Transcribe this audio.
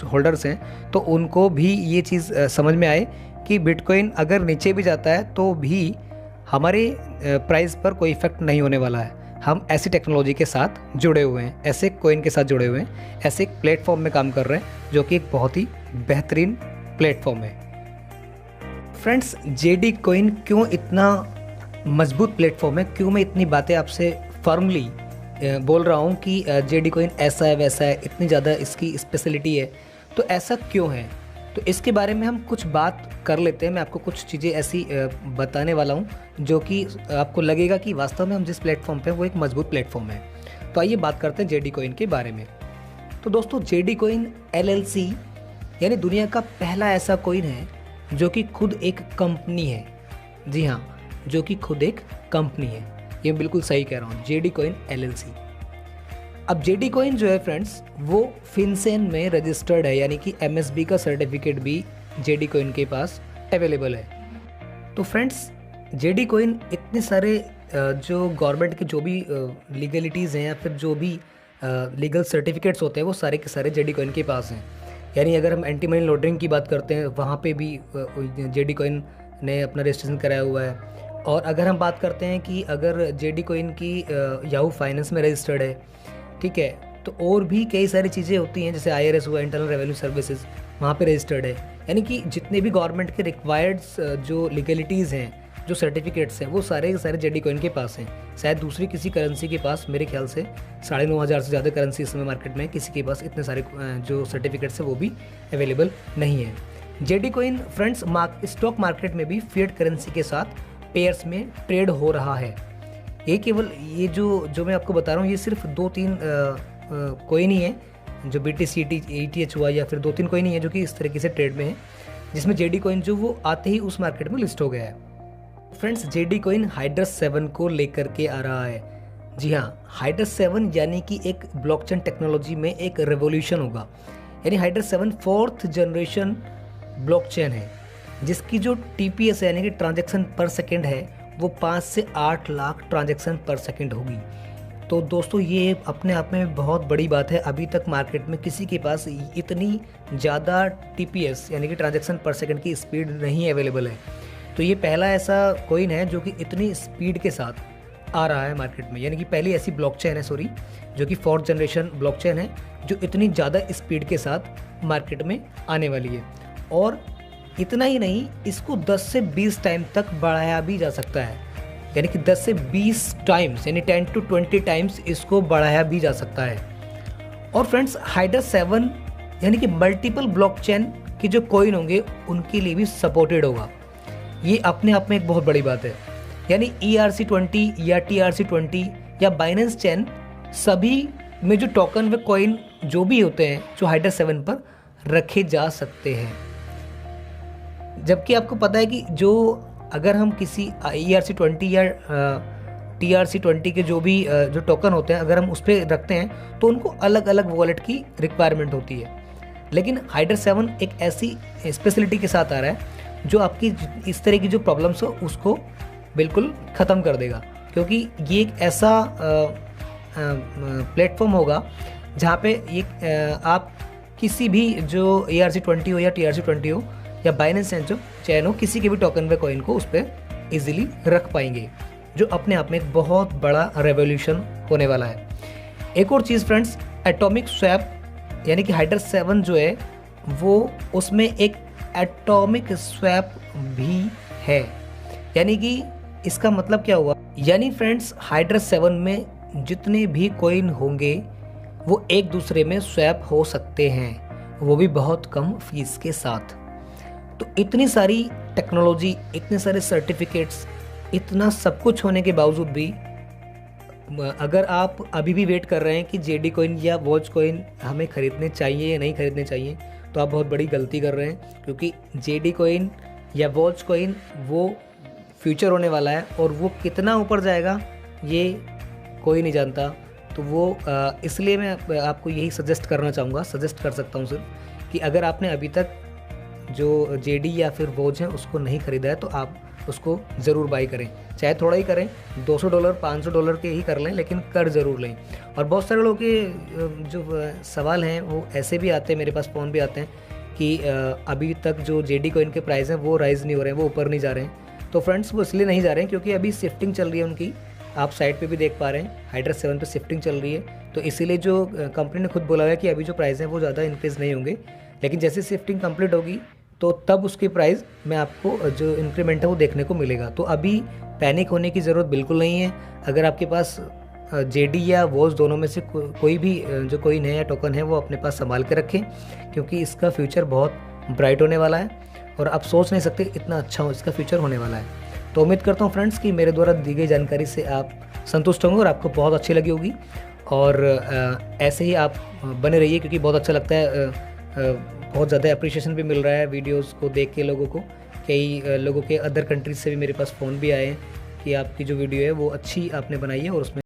Holders हैं तो उनको भी ये चीज़ समझ में आए कि बिटकॉइन अगर नीचे भी जाता है तो भी हमारे प्राइस पर कोई इफेक्ट नहीं होने वाला है। हम ऐसी टेक्नोलॉजी के साथ जुड़े हुए हैं, ऐसे कॉइन के साथ जुड़े हुए हैं, ऐसे एक प्लेटफॉर्म में काम कर रहे हैं जो कि एक बहुत ही बेहतरीन प्लेटफॉर्म है। फ्रेंड्स, जेडी कॉइन क्यों इतना मजबूत प्लेटफॉर्म है, क्यों मैं इतनी बातें आपसे फर्मली बोल रहा हूँ कि जेडी कॉइन ऐसा है वैसा है, इतनी ज़्यादा इसकी स्पेशलिटी है, तो ऐसा क्यों है? तो इसके बारे में हम कुछ बात कर लेते हैं। मैं आपको कुछ चीज़ें ऐसी बताने वाला हूँ जो कि आपको लगेगा कि वास्तव में हम जिस प्लेटफॉर्म पे वो एक मजबूत प्लेटफॉर्म है। तो आइए बात करते हैं जेडी कॉइन के बारे में। तो दोस्तों, जेडी कॉइन LLC यानी दुनिया का पहला ऐसा कॉइन है जो कि खुद एक कंपनी है। जी हाँ, जो कि खुद एक कंपनी है। ये बिल्कुल सही कह रहा हूँ, जेडी कॉइन LLC। अब जेडी कॉइन जो है फ्रेंड्स, वो फिनसेन में रजिस्टर्ड है, यानी कि MSB का सर्टिफिकेट भी जेडी कॉइन के पास अवेलेबल है। तो फ्रेंड्स, जेडी कॉइन इतने सारे जो गवर्नमेंट के जो भी लीगलिटीज़ हैं या फिर जो भी लीगल सर्टिफिकेट्स होते हैं वो सारे के सारे जेडी कॉइन के पास हैं। यानी अगर हम एंटी मनी लॉन्ड्रिंग की बात करते हैं, वहाँ पे भी जेडी कॉइन ने अपना रजिस्ट्रेशन कराया हुआ है। और अगर हम बात करते हैं कि अगर जेडी कॉइन की याहू फाइनेंस में रजिस्टर्ड है, ठीक है, तो और भी कई सारी चीज़ें होती हैं, जैसे IRS हुआ, इंटरनल रेवेन्यू सर्विसेज, वहाँ पे रजिस्टर्ड है। यानी कि जितने भी गवर्नमेंट के रिक्वायर्ड्स जो लीगलिटीज़ हैं, जो सर्टिफिकेट्स हैं, वो सारे के सारे जेडी कॉइन के पास हैं। शायद दूसरी किसी करेंसी के पास, मेरे ख्याल से 9,500 से ज़्यादा करेंसी इस समय मार्केट में किसी के पास इतने सारे जो सर्टिफिकेट्स हैं वो भी अवेलेबल नहीं है। JD coin friends stock market में भी फिएट करेंसी के साथ पेयर्स में ट्रेड हो रहा है। ये केवल ये जो मैं आपको बता रहा हूँ, ये सिर्फ 2-3 कॉइन ही है, जो BTC ETH हुआ, या फिर 2-3 कॉइन ही है जो कि इस तरीके से ट्रेड में है, जिसमें जेडी कॉइन जो वो आते ही उस मार्केट में लिस्ट हो गया है। फ्रेंड्स, जेडी कॉइन हाइड्रस 7 को लेकर के आ रहा है। जी हाँ, हाइड्रस 7 यानी कि एक ब्लॉकचेन टेक्नोलॉजी में एक रेवोल्यूशन होगा। यानी हाइड्रस 7 4th जनरेशन ब्लॉकचेन है, जिसकी जो TPS है यानी कि ट्रांजैक्शन पर सेकेंड है, वो 5 से 8 लाख ट्रांजैक्शन पर सेकेंड होगी। तो दोस्तों, ये अपने आप में बहुत बड़ी बात है। अभी तक मार्केट में किसी के पास इतनी ज़्यादा TPS यानी कि ट्रांजैक्शन पर सेकेंड की स्पीड नहीं अवेलेबल है। तो ये पहला ऐसा कॉइन है जो कि इतनी स्पीड के साथ आ रहा है मार्केट में। यानी कि पहली ऐसी ब्लॉकचेन है, जो कि 4th जनरेशन ब्लॉकचेन है, जो इतनी ज़्यादा स्पीड के साथ मार्केट में आने वाली है। और इतना ही नहीं, इसको 10 से 20 टाइम तक बढ़ाया भी जा सकता है। यानी कि 10 से 20 टाइम्स, यानी 10 to 20 टाइम्स इसको बढ़ाया भी जा सकता है। और फ्रेंड्स, हाइड्रस 7 यानी कि मल्टीपल ब्लॉकचेन के जो कॉइन होंगे उनके लिए भी सपोर्टेड होगा। ये अपने आप में एक बहुत बड़ी बात है। यानी ERC20 या TRC20 या बाइनेंस चेन, सभी में जो टोकन व कॉइन जो भी होते हैं, जो हाइड्रस 7 पर रखे जा सकते हैं। जबकि आपको पता है कि जो अगर हम किसी ERC20 या TRC20 के जो टोकन होते हैं, अगर हम उस पर रखते हैं तो उनको अलग अलग वॉलेट की रिक्वायरमेंट होती है। लेकिन हाइड्रस 7 एक ऐसी स्पेशलिटी के साथ आ रहा है जो आपकी इस तरह की जो प्रॉब्लम्स हो उसको बिल्कुल ख़त्म कर देगा, क्योंकि ये एक ऐसा प्लेटफॉर्म होगा जहाँ पे आप किसी भी जो ERC20 हो या TRC20 हो या बाइनेंस चैन हो, किसी के भी टोकन व कॉइन को उस पर ईजिली रख पाएंगे, जो अपने आप में एक बहुत बड़ा रेवोल्यूशन होने वाला है। एक और चीज़ फ्रेंड्स, एटॉमिक स्वैप, यानी कि हाइड्रस 7 जो है वो उसमें एक एटॉमिक स्वैप भी है। यानी कि इसका मतलब क्या हुआ, यानी फ्रेंड्स, हाइड्रस 7 में जितने भी कॉइन होंगे वो एक दूसरे में स्वैप हो सकते हैं, वो भी बहुत कम फीस के साथ। तो इतनी सारी टेक्नोलॉजी, इतने सारे सर्टिफिकेट्स, इतना सब कुछ होने के बावजूद भी अगर आप अभी भी वेट कर रहे हैं कि जेडी कॉइन या वॉच कॉइन हमें ख़रीदने चाहिए या नहीं ख़रीदने चाहिए, तो आप बहुत बड़ी गलती कर रहे हैं। क्योंकि जेडी कॉइन या वॉच कॉइन वो फ्यूचर होने वाला है, और वो कितना ऊपर जाएगा ये कोई नहीं जानता। तो वो इसलिए मैं आपको यही सजेस्ट कर सकता हूँ सिर्फ, कि अगर आपने अभी तक जो जेडी या फिर वॉच है उसको नहीं ख़रीदा है तो आप उसको ज़रूर बाई करें, चाहे थोड़ा ही करें, $200 $500 के ही कर लें, लेकिन कर ज़रूर लें। और बहुत सारे लोगों के जो सवाल हैं वो ऐसे भी आते हैं, मेरे पास फ़ोन भी आते हैं कि अभी तक जो जेडी कॉइन के प्राइस हैं वो राइज़ नहीं हो रहे हैं, वो ऊपर नहीं जा रहे हैं। तो फ्रेंड्स वो इसलिए नहीं जा रहे हैं क्योंकि अभी शिफ्टिंग चल रही है उनकी, आप साइट पे भी देख पा रहे हैं, हाइड्रा 7 पे शिफ्टिंग चल रही है। तो इसीलिए जो कंपनी ने खुद बोला है कि अभी जो प्राइस हैं वो ज़्यादा इंक्रीज़ नहीं होंगे, लेकिन जैसे शिफ्टिंग कंप्लीट होगी तो तब उसकी प्राइस में आपको जो इंक्रीमेंट है वो देखने को मिलेगा। तो अभी पैनिक होने की ज़रूरत बिल्कुल नहीं है। अगर आपके पास जेडी या वॉज दोनों में से कोई भी जो कॉइन है या टोकन है वो अपने पास संभाल के रखें, क्योंकि इसका फ्यूचर बहुत ब्राइट होने वाला है और आप सोच नहीं सकते इतना अच्छा इसका फ्यूचर होने वाला है। तो उम्मीद करता हूँ फ्रेंड्स कि मेरे द्वारा दी गई जानकारी से आप संतुष्ट होंगे और आपको बहुत अच्छी लगी होगी। और ऐसे ही आप बने रहिए, क्योंकि बहुत अच्छा लगता है, बहुत ज़्यादा अप्रिशिएशन भी मिल रहा है वीडियोस को देख के लोगों को। कई लोगों के अदर कंट्रीज से भी मेरे पास फ़ोन भी आए हैं कि आपकी जो वीडियो है वो अच्छी आपने बनाई है और उसमें